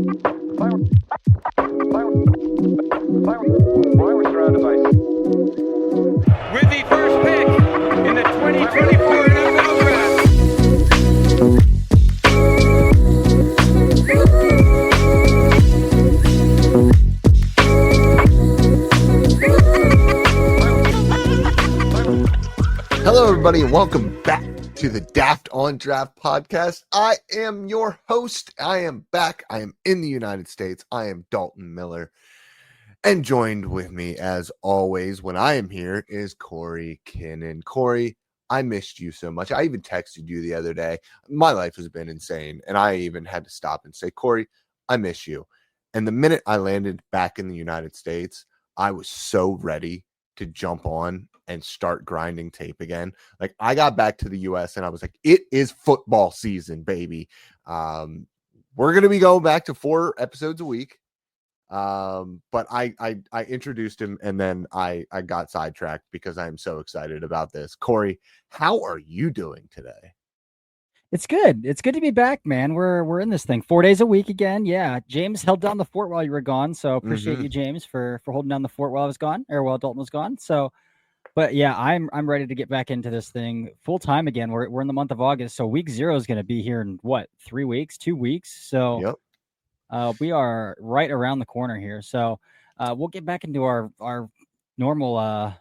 With the first pick in the 2024 NFL Draft. Hello, everybody, and welcome back to the Daft on Draft podcast. I am your host. I am back. I am in the United States. I am Dalton Miller. And joined with me, as always, when I am here, is Corey Kinnan. Corey, I missed you so much. I even texted you the other day. My life has been insane, and I even had to stop and say, Corey, I miss you. And the minute I landed back in the United States, I was so ready to jump on and start grinding tape again. Like, I got back to the U.S., and I was like, it is football season, baby. We're going to be going back to 4 episodes a week. But I introduced him, and then I got sidetracked because I'm so excited about this. Corey, how are you doing today? It's good. It's good to be back, man. We're in this thing 4 days a week again. Yeah. James held down the fort while you were gone. So appreciate you, James, for holding down the fort while I was gone, or while Dalton was gone. So, but yeah, I'm ready to get back into this thing full time again. We're in the month of August. So week 0 is going to be here in 3 weeks, 2 weeks. So Yep. We are right around the corner here. So we'll get back into our normal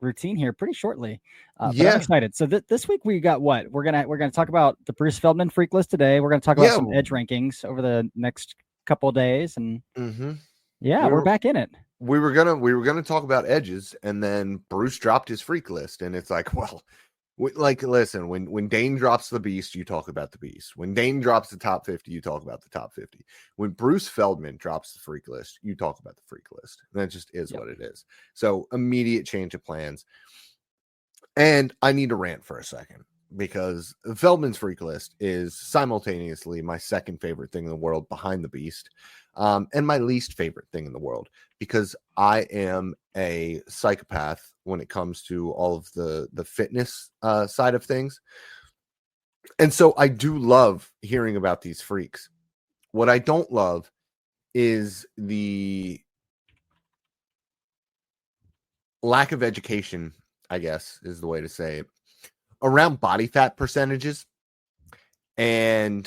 routine here pretty shortly. But I'm excited. So this week we got what? We're gonna talk about the Bruce Feldman freak list today. We're gonna talk about some edge rankings over the next couple of days, and we're back in it. We were gonna talk about edges, and then Bruce dropped his freak list, and it's like, well, listen, when Dane drops the beast, you talk about the beast. When Dane drops the top 50, you talk about the top 50. When Bruce Feldman drops the freak list, you talk about the freak list. And that just is what it is. So immediate change of plans. And I need to rant for a second, because Feldman's freak list is simultaneously my second favorite thing in the world behind the beast, and my least favorite thing in the world, because I am a psychopath when it comes to all of the fitness side of things. And so I do love hearing about these freaks. What I don't love is the lack of education, I guess is the way to say it, around body fat percentages and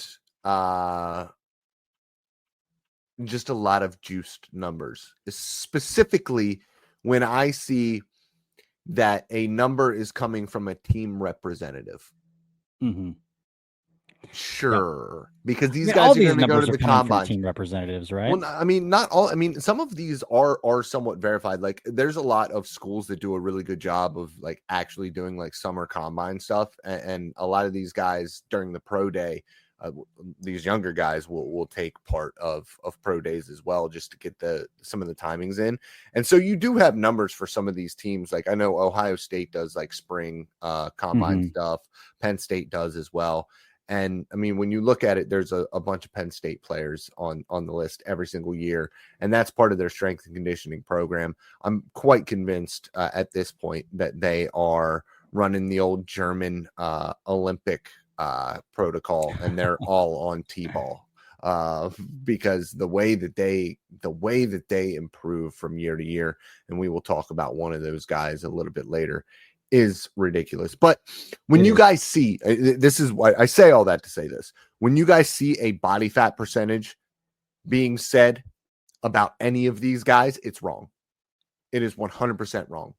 just a lot of juiced numbers, specifically when I see that a number is coming from a team representative. Sure. Because these guys are going to go to the combine. Team representatives, right? Well, I mean, not all. I mean, some of these are somewhat verified. Like, there's a lot of schools that do a really good job of like actually doing like summer combine stuff, and a lot of these guys during the pro day, these younger guys will take part of pro days as well, just to get some of the timings in. And so you do have numbers for some of these teams. Like, I know Ohio State does like spring combine stuff. Penn State does as well. And I mean, when you look at it, there's a bunch of Penn State players on the list every single year, and that's part of their strength and conditioning program. I'm quite convinced at this point that they are running the old German Olympic protocol, and they're all on T-ball because the way that they improve from year to year, and we will talk about one of those guys a little bit later, is ridiculous. But when you guys see, this is why I say all that to say this, when you guys see a body fat percentage being said about any of these guys, it's wrong. It is 100% wrong,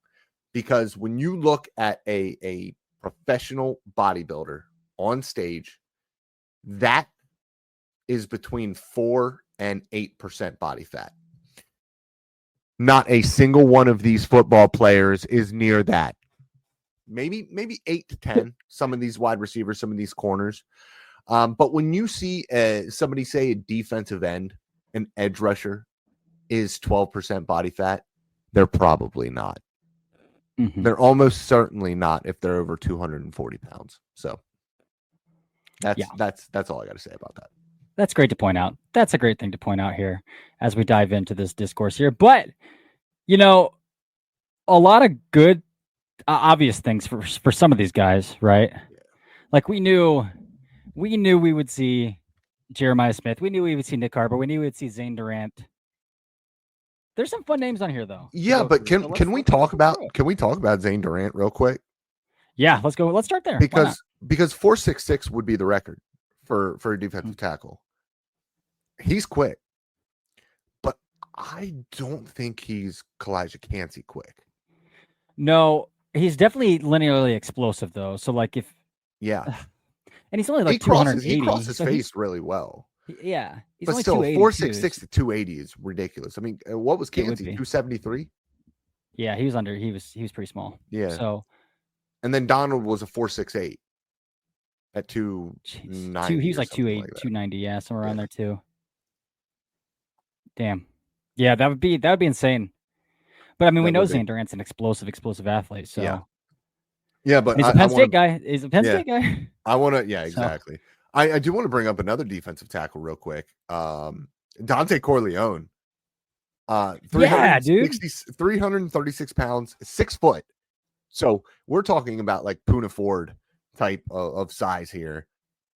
because when you look at a professional bodybuilder on stage, that is between 4 and 8% body fat. Not a single one of these football players is near that. Maybe 8 to 10, some of these wide receivers, some of these corners. But when you see somebody say a defensive end, an edge rusher is 12% body fat, they're probably not. They're almost certainly not if they're over 240 pounds. So that's all I got to say about that. That's great to point out. That's a great thing to point out here as we dive into this discourse here. But, you know, a lot of good, obvious things for some of these guys, right? Yeah. Like we knew we would see Jeremiah Smith. We knew we would see Nick Carter. We knew we'd see Zane Durant. There's some fun names on here, though. Yeah, but can we talk about Zane Durant real quick? Yeah, let's go. Let's start there. Because 4.66 would be the record for a defensive tackle. He's quick, but I don't think he's Kalijah Cansey quick. No, he's definitely linearly explosive though. So like if and he's only like 280. He crosses his face really well. Yeah, he's but only still 4.66 to 280 is ridiculous. I mean, what was Cansey? 273. Yeah, he was under. He was pretty small. Yeah. So, and then Donald was a 4.68 at 290. He was like 280, 290. Yeah, somewhere around there too. Damn. Yeah, that would be insane. But I mean, we know Zane Durant's an explosive athlete. So yeah, but he's a Penn State guy. He's a Penn State guy. I want to. Yeah, exactly. So. I do want to bring up another defensive tackle real quick. Dante Corleone. 336 pounds, 6 foot. So we're talking about like Poona Ford type of size here,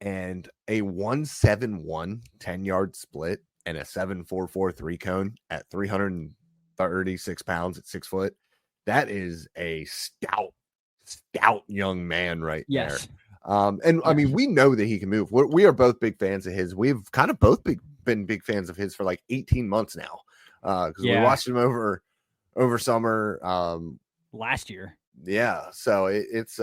and a 171 10-yard split and a 7.44 3-cone at 336 pounds at 6 foot. That is a stout young man right there. I mean, we know that he can move. We are both big fans of his. We've kind of both been big fans of his for like 18 months now. Because we watched him over summer last year. Yeah, so it's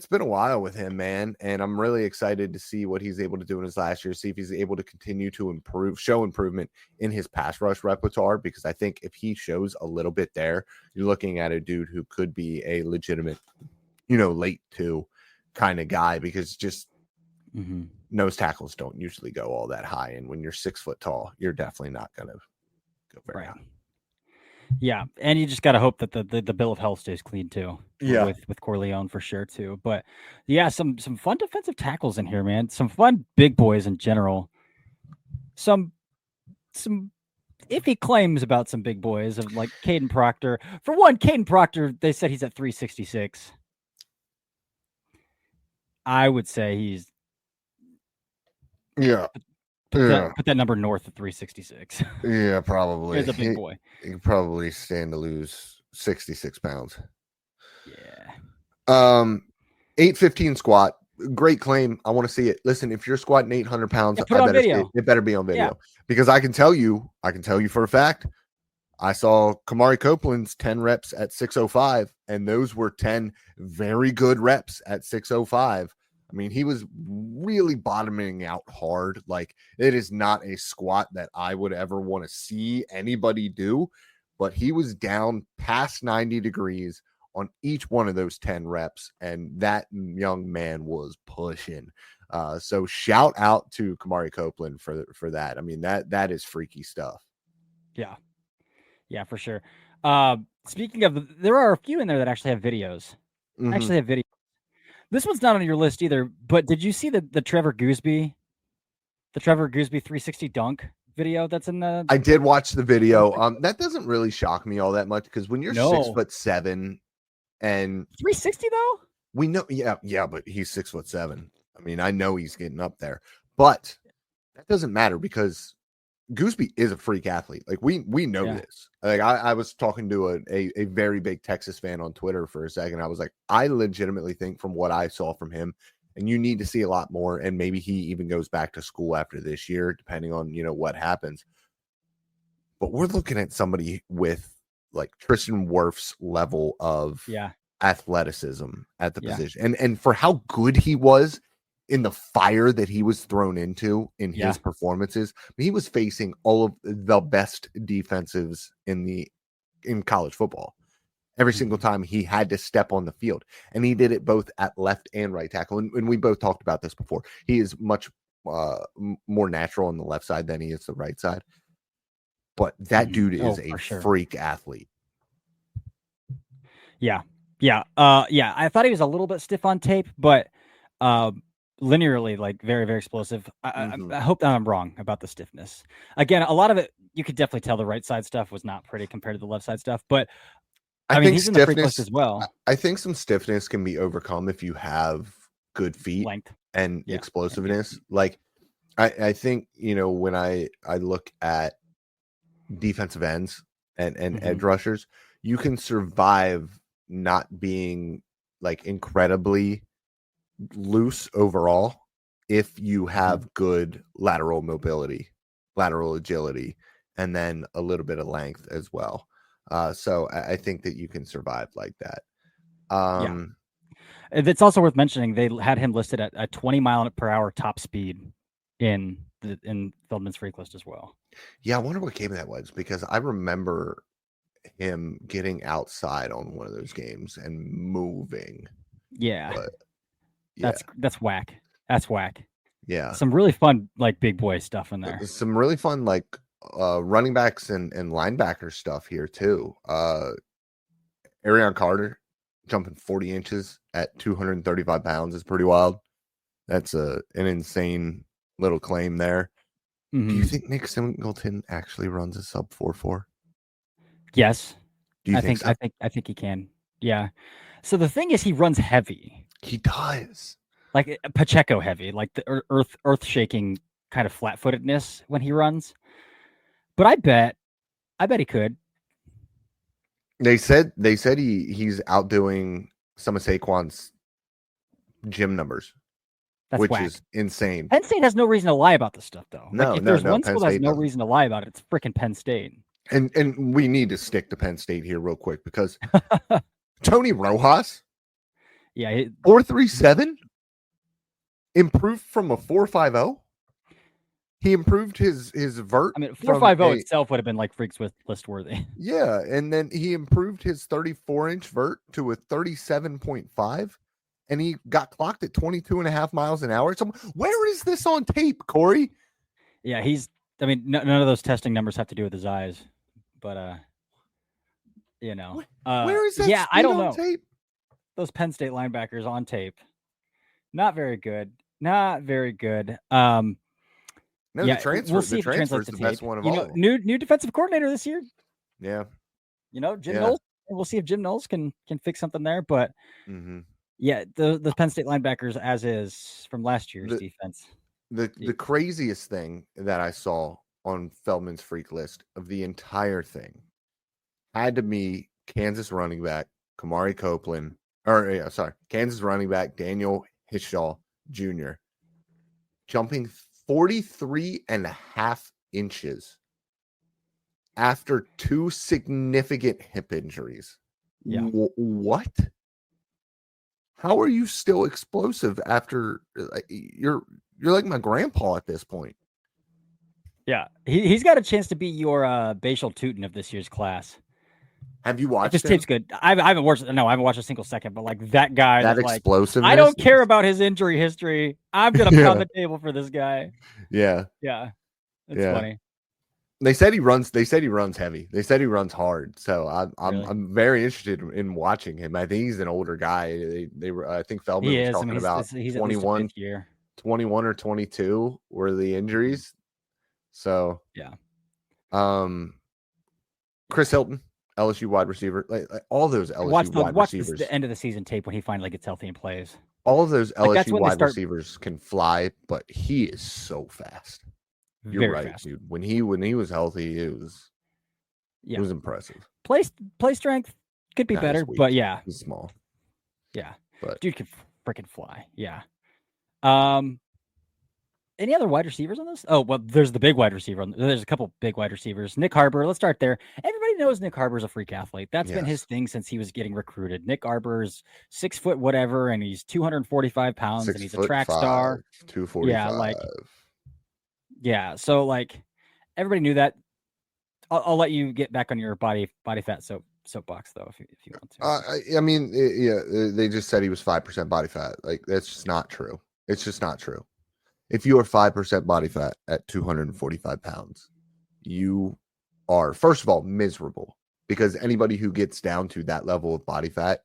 been a while with him, man, and I'm really excited to see what he's able to do in his last year. See if he's able to continue to show improvement in his pass rush repertoire. Because I think if he shows a little bit there, you're looking at a dude who could be a legitimate, late 2 kind of guy. Because just nose tackles don't usually go all that high, and when you're 6 foot tall, you're definitely not going to go very high. Yeah, and you just got to hope that the bill of health stays clean too. Yeah, with Corleone for sure too. But yeah, some fun defensive tackles in here, man. Some fun big boys in general. Some iffy claims about some big boys of like Caden Proctor. For one, Caden Proctor, they said he's at 366. I would say he's Put that number north of 366. Yeah, probably. He's a big boy. He can probably stand to lose 66 pounds. Yeah. 815 squat. Great claim. I want to see it. Listen, if you're squatting 800 pounds, it better be on video. Because I can tell you for a fact, I saw Kamari Copeland's 10 reps at 605, and those were 10 very good reps at 605. I mean, he was really bottoming out hard. Like, it is not a squat that I would ever want to see anybody do, but he was down past 90 degrees on each one of those 10 reps, and that young man was pushing. So shout out to Kamari Copeland for that. I mean, that is freaky stuff. Yeah. Yeah, for sure. Speaking of, there are a few in there that actually have videos. This one's not on your list either, but did you see the Trevor Gooseby 360 dunk video that's in the... I did watch the video. That doesn't really shock me all that much, because when you're 6'7" and 360 though, we know, yeah, but he's 6'7". I mean, I know he's getting up there, but that doesn't matter because Gooseby is a freak athlete. Like we know this. Like I was talking to a very big Texas fan on Twitter for a second. I was like, I legitimately think from what I saw from him, and you need to see a lot more, and maybe he even goes back to school after this year, depending on, what happens. But we're looking at somebody with like Tristan Wirfs level of athleticism at the position. And for how good he was in the fire that he was thrown into in his performances, he was facing all of the best defensives in college football. Every single time he had to step on the field, and he did it both at left and right tackle. And we both talked about this before. He is much more natural on the left side than he is the right side. But that dude is a freak athlete. Yeah. I thought he was a little bit stiff on tape, but linearly, like very, very explosive. I hope that I'm wrong about the stiffness. Again, a lot of it, you could definitely tell the right side stuff was not pretty compared to the left side stuff, but I mean, he's in the freak list as well. I think some stiffness can be overcome if you have good feet, length, and explosiveness. Like I think, when I look at defensive ends and edge rushers, you can survive not being like incredibly loose overall if you have good lateral mobility, lateral agility, and then a little bit of length as well. So I think that you can survive like that. It's also worth mentioning they had him listed at a 20 mile per hour top speed in Feldman's freak list as well. Yeah, I wonder what game that was, because I remember him getting outside on one of those games and moving. Yeah, but that's whack. That's whack. Yeah, some really fun like big boy stuff in there. Some really fun like running backs and linebacker stuff here too. Arion Carter jumping 40 inches at 235 pounds is pretty wild. That's an insane little claim there. Do you think Nick Singleton actually runs a sub 4.4? Yes. Do you think so? I think he can. Yeah. So the thing is, he runs heavy. He does. Like Pacheco heavy, like the earth shaking kind of flat footedness when he runs. But I bet he could. They said he's outdoing some of Saquon's gym numbers. Which whack. Is insane. Penn State has no reason to lie about this stuff, though. No, if there's one Penn school that has State no doesn't. reason to lie about it, it's freaking Penn State. And we need to stick to Penn State here real quick, because Tony Rojas, 4.37, improved from a 4.50. He improved his vert. I mean, 4.50 itself would have been like freaks with list worthy. Yeah, and then he improved his 34-inch vert to a 37.5. And he got clocked at 22.5 miles an hour. So where is this on tape, Corey? Yeah, none of those testing numbers have to do with his eyes, but where is that? Yeah, I don't know. Tape? Those Penn State linebackers on tape, not very good. Not very good. No, the transfer. We'll see the transfer is the best one of all. New defensive coordinator this year. Yeah. Jim Knowles. We'll see if Jim Knowles can fix something there, but. Yeah, the Penn State linebackers as is from last year's defense. The craziest thing that I saw on Feldman's freak list of the entire thing had to be Kansas running back Kansas running back Daniel Hishaw Jr. jumping 43.5 inches after 2 significant hip injuries. Yeah. What? How are you still explosive after you're like my grandpa at this point? Yeah, he's got a chance to be your Bashal Tootin of this year's class. Have you watched this tape's good. I haven't watched it. No, I haven't watched a single second. But like that guy, that explosive. I don't care about his injury history. I'm gonna pound the table for this guy. Yeah, it's funny. They said he runs heavy. They said he runs hard. So I'm very interested in watching him. I think he's an older guy. I think Feldman was talking about he's 21 or 22 were the injuries. So Chris Hilton, LSU wide receiver, like all those LSU wide receivers. Watch the end of the season tape when he finally gets healthy and plays. All of those LSU wide receivers can fly, but he is so fast. You're right, dude. When he was healthy, it was impressive. Play strength could be better, but he's small. Yeah, but dude can freaking fly. Yeah. Any other wide receivers on this? Oh, well, there's the big wide receiver. There's a couple big wide receivers. Nick Harbor. Let's start there. Everybody knows Nick Harbor's a freak athlete. That's been his thing since he was getting recruited. Nick Harbor's 6 foot whatever, and he's 245 pounds, and he's a track star. 245. So like everybody knew that. I'll let you get back on your body fat soapbox though, if you want to. They just said he was 5% body fat. Like that's just not true. It's just not true. If you are 5% body fat at 245 pounds, you are, first of all, miserable, because anybody who gets down to that level of body fat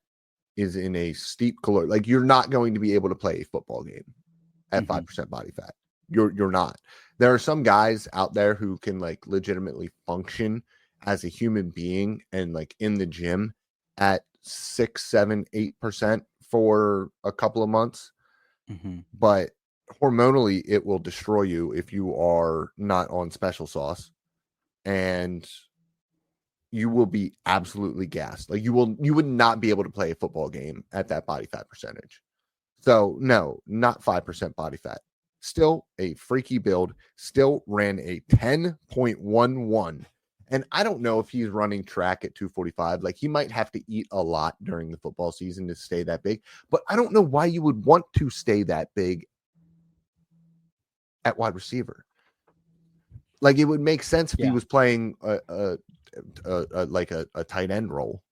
is in a steep caloric. Like you're not going to be able to play a football game at 5% body fat. You're not. There are some guys out there who can like legitimately function as a human being and like in the gym at 6, 7, 8% for a couple of months. Mm-hmm. But hormonally, it will destroy you if you are not on special sauce, and you will be absolutely gassed. Like you would not be able to play a football game at that body fat percentage. So no, not 5% body fat. Still a freaky build. Still ran a 10.11. And I don't know if he's running track at 245. Like he might have to eat a lot during the football season to stay that big. But I don't know why you would want to stay that big at wide receiver. Like it would make sense if he was playing a tight end role,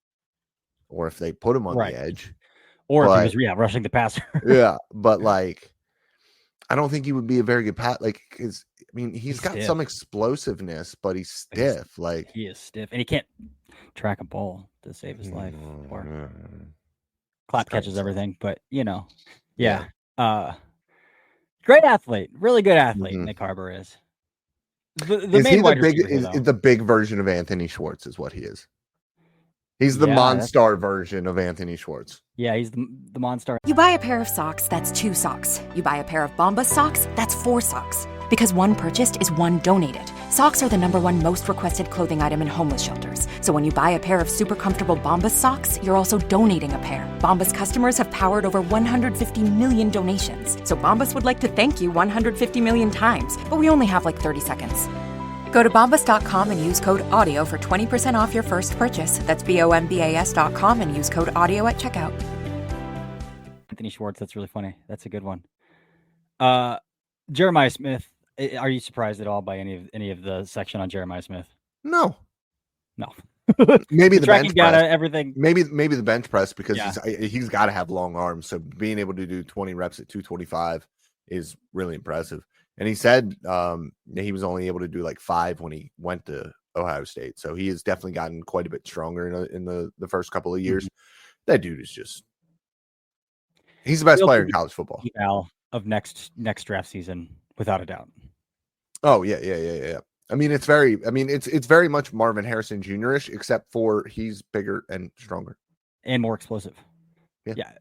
or if they put him on the edge, or if he was rushing the passer. Yeah, but like I don't think he would be a very good like because I mean he's got stiff. some explosiveness, but he's stiff. He is stiff, and he can't track a ball to save his life or clap catches everything. But great athlete, really good athlete. Nick Harbor is. The big version of Anthony Schwartz is what he is. He's the Monstar version of Anthony Schwartz. Yeah, he's the Monstar. You buy a pair of socks, that's 2 socks. You buy a pair of Bombas socks, that's 4 socks. Because one purchased is one donated. Socks are the #1 most requested clothing item in homeless shelters. So when you buy a pair of super comfortable Bombas socks, you're also donating a pair. Bombas customers have powered over 150 million donations. So Bombas would like to thank you 150 million times. But we only have like 30 seconds. Go to bombas.com and use code AUDIO for 20% off your first purchase. That's BOMBAS.com and use code AUDIO at checkout. Anthony Schwartz, that's really funny. That's a good one. Jeremiah Smith, are you surprised at all by any of the section on Jeremiah Smith? No. Maybe the bench press. Press. Everything. Maybe the bench press because he's got to have long arms. So being able to do 20 reps at 225 is really impressive. And he said he was only able to do like 5 when he went to Ohio State. So he has definitely gotten quite a bit stronger in the first couple of years. That dude is he's the best player in college football. Of next draft season, without a doubt. Oh, yeah. I mean, it's very much Marvin Harrison Jr.-ish, except for he's bigger and stronger. And more explosive. Yeah.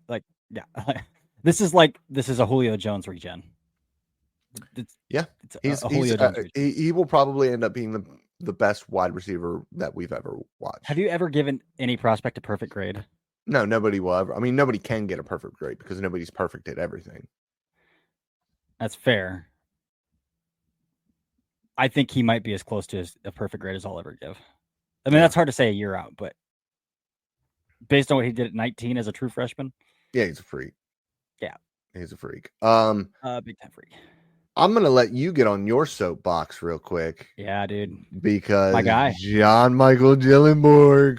This is a Julio Jones regen. He will probably end up being the best wide receiver that we've ever watched. Have you ever given any prospect a perfect grade? No, nobody will ever. I mean, nobody can get a perfect grade because nobody's perfect at everything. That's fair. I think he might be as close to a perfect grade as I'll ever give. I mean, that's hard to say a year out, but based on what he did at 19 as a true freshman. Yeah, he's a freak. Yeah. He's a freak. Big time freak. I'm going to let you get on your soapbox real quick. Yeah, dude. Because my guy, John Michael Gillenborg,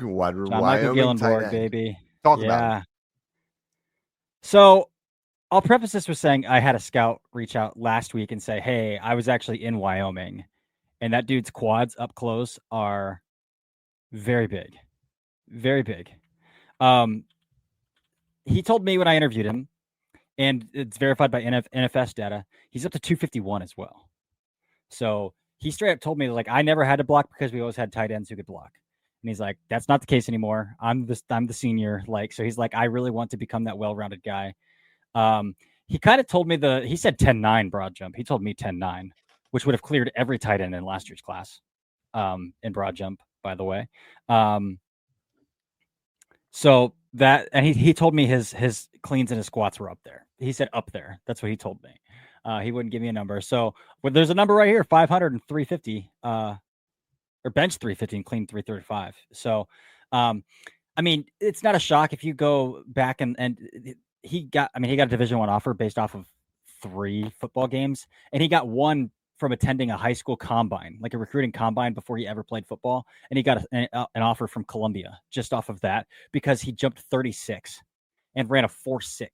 baby. Talk about it. So I'll preface this with saying I had a scout reach out last week and say, hey, I was actually in Wyoming, and that dude's quads up close are very big. Very big. He told me when I interviewed him, and it's verified by NFS data, he's up to 251 as well. So he straight up told me, like, I never had to block because we always had tight ends who could block. And he's like, that's not the case anymore. I'm the senior. Like, so he's like, I really want to become that well-rounded guy. He kind of told me he said 10-9 broad jump. He told me 10-9, which would have cleared every tight end in last year's class in broad jump, by the way. So that, and he told me his cleans and his squats were up there. He said up there. That's what he told me. He wouldn't give me a number. So there's a number right here, 500 and 350, or bench 350 and clean 335. So, I mean, it's not a shock if you go back and he got a Division I offer based off of 3 football games, and he got one from attending a high school combine, like a recruiting combine before he ever played football. And he got an offer from Columbia just off of that because he jumped 36 and ran a 4.6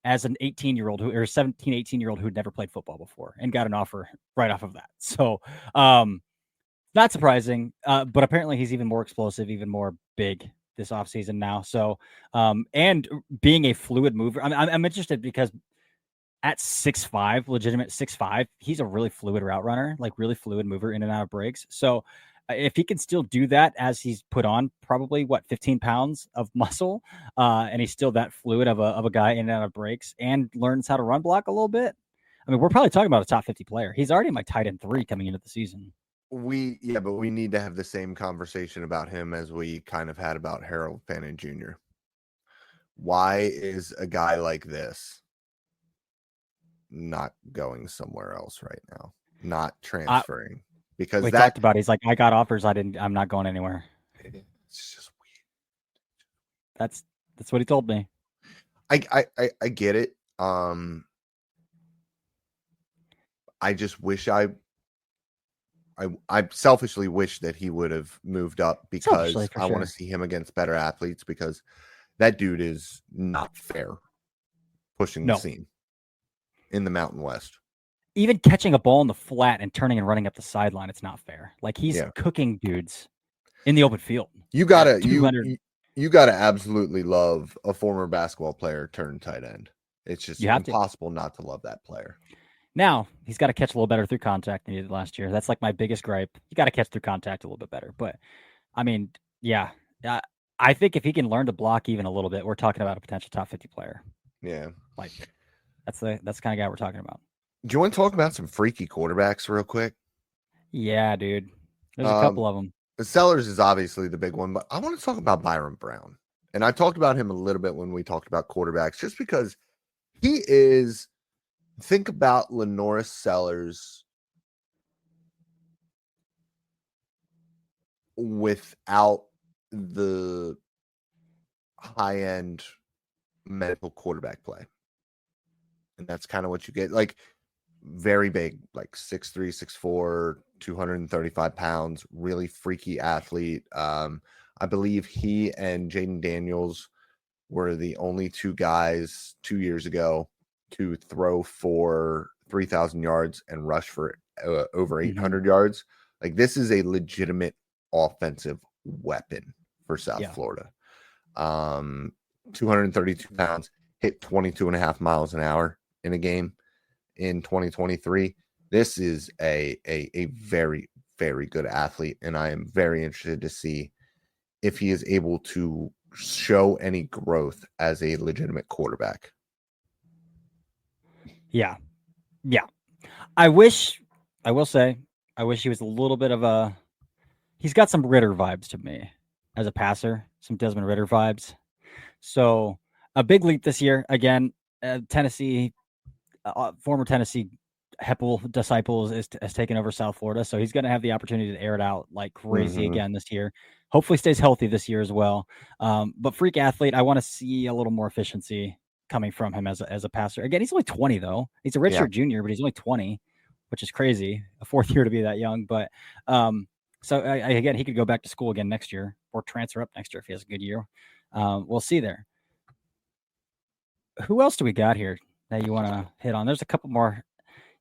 as an 18-year-old or 17, 18-year-old who'd never played football before, and got an offer right off of that. So, not surprising, but apparently he's even more explosive, even more big this offseason now. So, and being a fluid mover, I'm interested because at 6'5", legitimate 6'5", he's a really fluid route runner, like really fluid mover in and out of breaks. So if he can still do that as he's put on probably 15 pounds of muscle, and he's still that fluid of a guy in and out of breaks and learns how to run block a little bit, I mean, we're probably talking about a top 50 player. He's already my tight end 3 coming into the season. But we need to have the same conversation about him as we kind of had about Harold Fannin Jr. Why is a guy like this not going somewhere else right now? Not transferring? Because we talked about it. He's like, I got offers. I'm not going anywhere. It's just weird. That's what he told me. I get it. I just wish I selfishly wish that he would have moved up, because I want to see him against better athletes, because that dude is not fair pushing the scene in the Mountain West. Even catching a ball in the flat and turning and running up the sideline, it's not fair. Like, he's cooking dudes in the open field. You gotta absolutely love a former basketball player turned tight end. It's just impossible not to love that player. Now, he's got to catch a little better through contact than he did last year. That's like my biggest gripe. You got to catch through contact a little bit better. But, I mean, I think if he can learn to block even a little bit, we're talking about a potential top 50 player. Yeah. Like, that's the kind of guy we're talking about. Do you want to talk about some freaky quarterbacks real quick? Yeah, dude. There's a couple of them. Sellers is obviously the big one, but I want to talk about Byron Brown. And I talked about him a little bit when we talked about quarterbacks, just because he is... Think about Lenoris Sellers without the high-end medical quarterback play. And that's kind of what you get. Like, very big, like 6'3", 6'4", 235 pounds, really freaky athlete. I believe he and Jaden Daniels were the only two guys 2 years ago to throw for 3,000 yards and rush for over 800 yards. Like, this is a legitimate offensive weapon for South Florida. 232 pounds, hit 22.5 miles an hour in a game in 2023. This is a very, very good athlete, and I am very interested to see if he is able to show any growth as a legitimate quarterback. Yeah. I will say he was a little bit of he's got some Ritter vibes to me as a passer, some Desmond Ritter vibes. So a big leap this year. Again, Tennessee, former Tennessee Heppel disciples has taken over South Florida. So he's going to have the opportunity to air it out like crazy again this year. Hopefully stays healthy this year as well. But freak athlete, I want to see a little more efficiency coming from him as a passer. Again, he's only 20 though. He's a redshirt junior, but he's only 20, which is crazy. A fourth year to be that young. But so again, he could go back to school again next year or transfer up next year if he has a good year. We'll see there. Who else do we got here that you want to hit on? There's a couple more.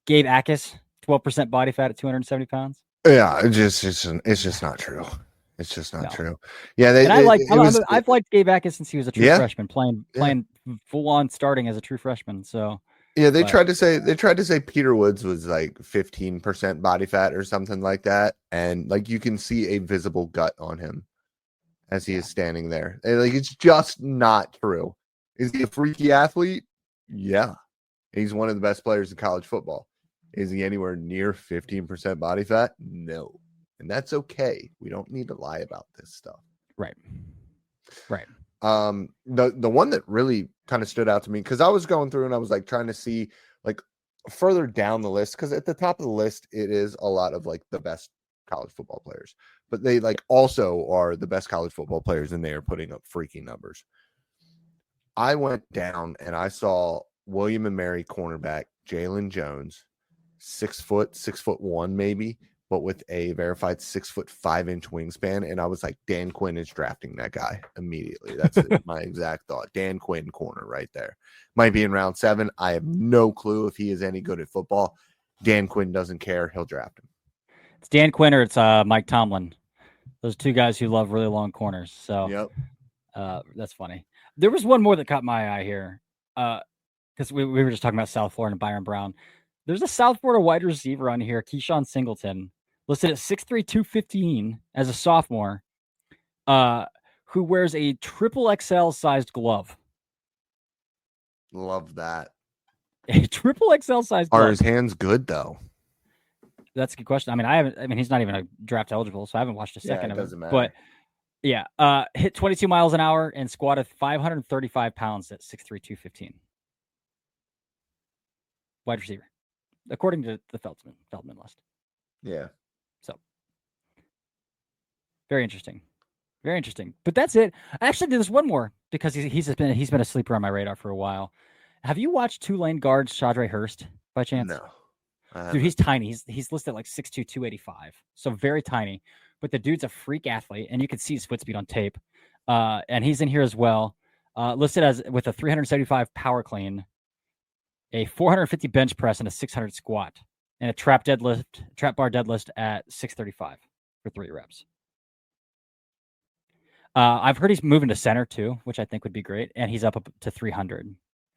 Gabe Akis, 12% body fat at 270 pounds. Yeah, it's just not true. It's just not true. Yeah, I've liked Gabe Akis since he was a true freshman, playing full on starting as a true freshman. So they tried to say Peter Woods was like 15% body fat or something like that, and like you can see a visible gut on him as he is standing there. And, like, it's just not true. Is he a freaky athlete? Yeah, he's one of the best players in college football. Is he anywhere near 15% body fat? No. And that's okay. We don't need to lie about this stuff. Right. The one that really kind of stood out to me, because I was going through and I was like trying to see like further down the list, because at the top of the list it is a lot of like the best college football players, but they like also are the best college football players, and they are putting up freaky numbers. I went down and I saw William and Mary cornerback Jalen Jones, 6'1" maybe, but with a verified 6'5" wingspan. And I was like, Dan Quinn is drafting that guy immediately. That's my exact thought. Dan Quinn corner right there. Might be in round 7. I have no clue if he is any good at football. Dan Quinn doesn't care. He'll draft him. It's Dan Quinn or it's Mike Tomlin. Those two guys who love really long corners. So that's funny. There was one more that caught my eye here. Because we were just talking about South Florida and Byron Brown. There's a South Florida wide receiver on here, Keyshawn Singleton, listed at 6'3", 215 as a sophomore, who wears a triple XL sized glove. Love that. A triple XL size glove. Are his hands good though? That's a good question. I mean, he's not even a draft eligible, so I haven't watched a second of it. Doesn't matter. But yeah, hit 22 miles an hour and squatted 535 pounds at 6'3", 215. Wide receiver, according to the Feldman list. Yeah. So very interesting. Very interesting. But that's it. Actually, there's one more because he's been a sleeper on my radar for a while. Have you watched Tulane guard Shadre Hurst by chance? No. Dude, he's tiny. He's listed like 6'2", 285. So very tiny. But the dude's a freak athlete, and you can see his foot speed on tape. And he's in here as well. Listed as with a 375 power clean, a 450 bench press, and a 600 squat, and a trap bar deadlift at 635 for 3 reps. I've heard he's moving to center too, which I think would be great. And he's up to 300.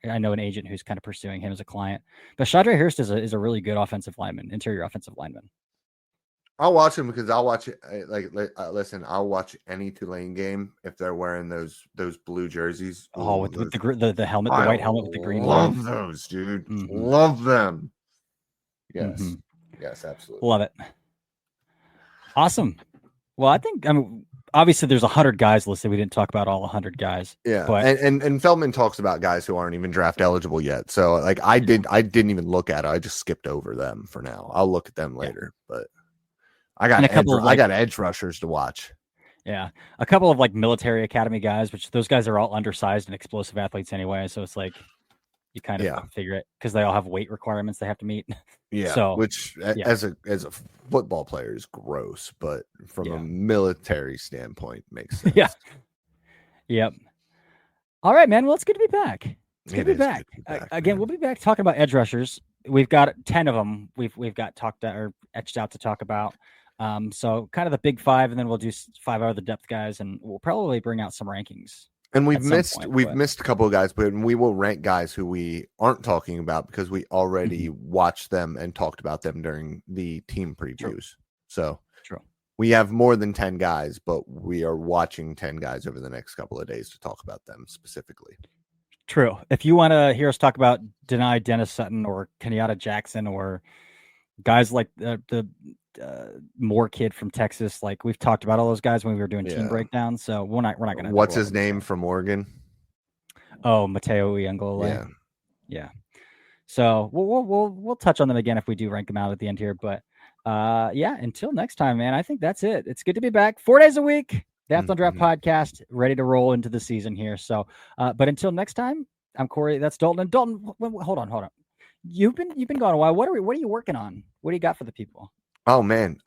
I know an agent who's kind of pursuing him as a client. But Shadre Hurst is a really good offensive lineman, interior offensive lineman. I'll watch him because I'll watch it. Listen, I'll watch any Tulane game if they're wearing those blue jerseys. Oh, with the helmet, the white helmet with the green. Love those, dude. Mm-hmm. Love them. Yes, yes, absolutely. Love it. Awesome. Well, obviously there's 100 guys listed. We didn't talk about all 100 guys. Yeah, but and Feldman talks about guys who aren't even draft eligible yet. So like I didn't even look at it. I just skipped over them for now. I'll look at them later. But I got edge rushers to watch. Yeah, a couple of like military academy guys, which those guys are all undersized and explosive athletes anyway. So it's like you kind of figure it because they all have weight requirements they have to meet. Yeah, so which as a football player is gross, but from a military standpoint makes sense. Yeah. Yep. All right, man. Well, it's good to be back. It's good to be back. Again, we'll be back talking about edge rushers. We've got 10 of them. We've got etched out to talk about. So kind of the big 5, and then we'll do 5 other depth guys, and we'll probably bring out some rankings. And we've missed a couple of guys, but we will rank guys who we aren't talking about because we already watched them and talked about them during the team previews. True. So we have more than 10 guys, but we are watching 10 guys over the next couple of days to talk about them specifically. True. If you want to hear us talk about Dennis Sutton or Kenyatta Jackson or guys like the Moore kid from Texas, like we've talked about all those guys when we were doing team breakdowns. So we're not going to. What's his name from Oregon? Oh, Mateo Iangole. Yeah. So we'll touch on them again if we do rank them out at the end here. But until next time, man. I think that's it. It's good to be back 4 days a week. The Athlon Draft Podcast, ready to roll into the season here. So, but until next time, I'm Corey. That's Dalton. And Dalton, hold on. You've been gone a while. What are you working on? What do you got for the people? Oh man,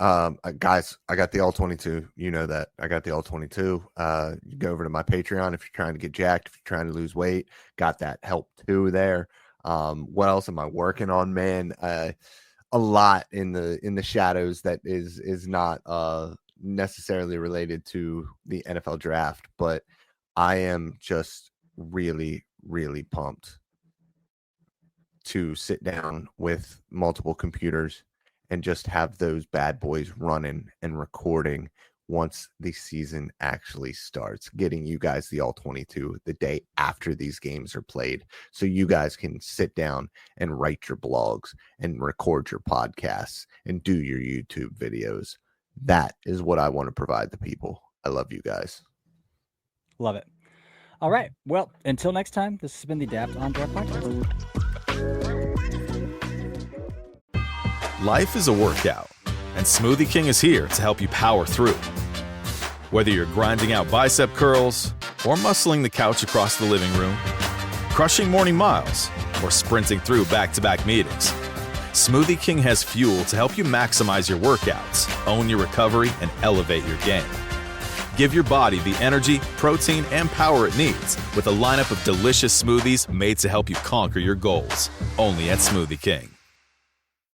guys, I got the all 22. You know that I got the all 22. You go over to my Patreon if you're trying to get jacked, if you're trying to lose weight. Got that help too there. What else am I working on, man? A lot in the shadows that is not necessarily related to the NFL draft, but I am just really, really pumped to sit down with multiple computers and just have those bad boys running and recording once the season actually starts, getting you guys the all 22 the day after these games are played, so you guys can sit down and write your blogs and record your podcasts and do your YouTube videos. That is what I want to provide the people. I love you guys. Love it. All right. Well, until next time, this has been the Athlon Draft Podcast. Life is a workout, and Smoothie King is here to help you power through. Whether you're grinding out bicep curls or muscling the couch across the living room, crushing morning miles, or sprinting through back-to-back meetings, Smoothie King has fuel to help you maximize your workouts, own your recovery, and elevate your game. Give your body the energy, protein, and power it needs with a lineup of delicious smoothies made to help you conquer your goals. Only at Smoothie King.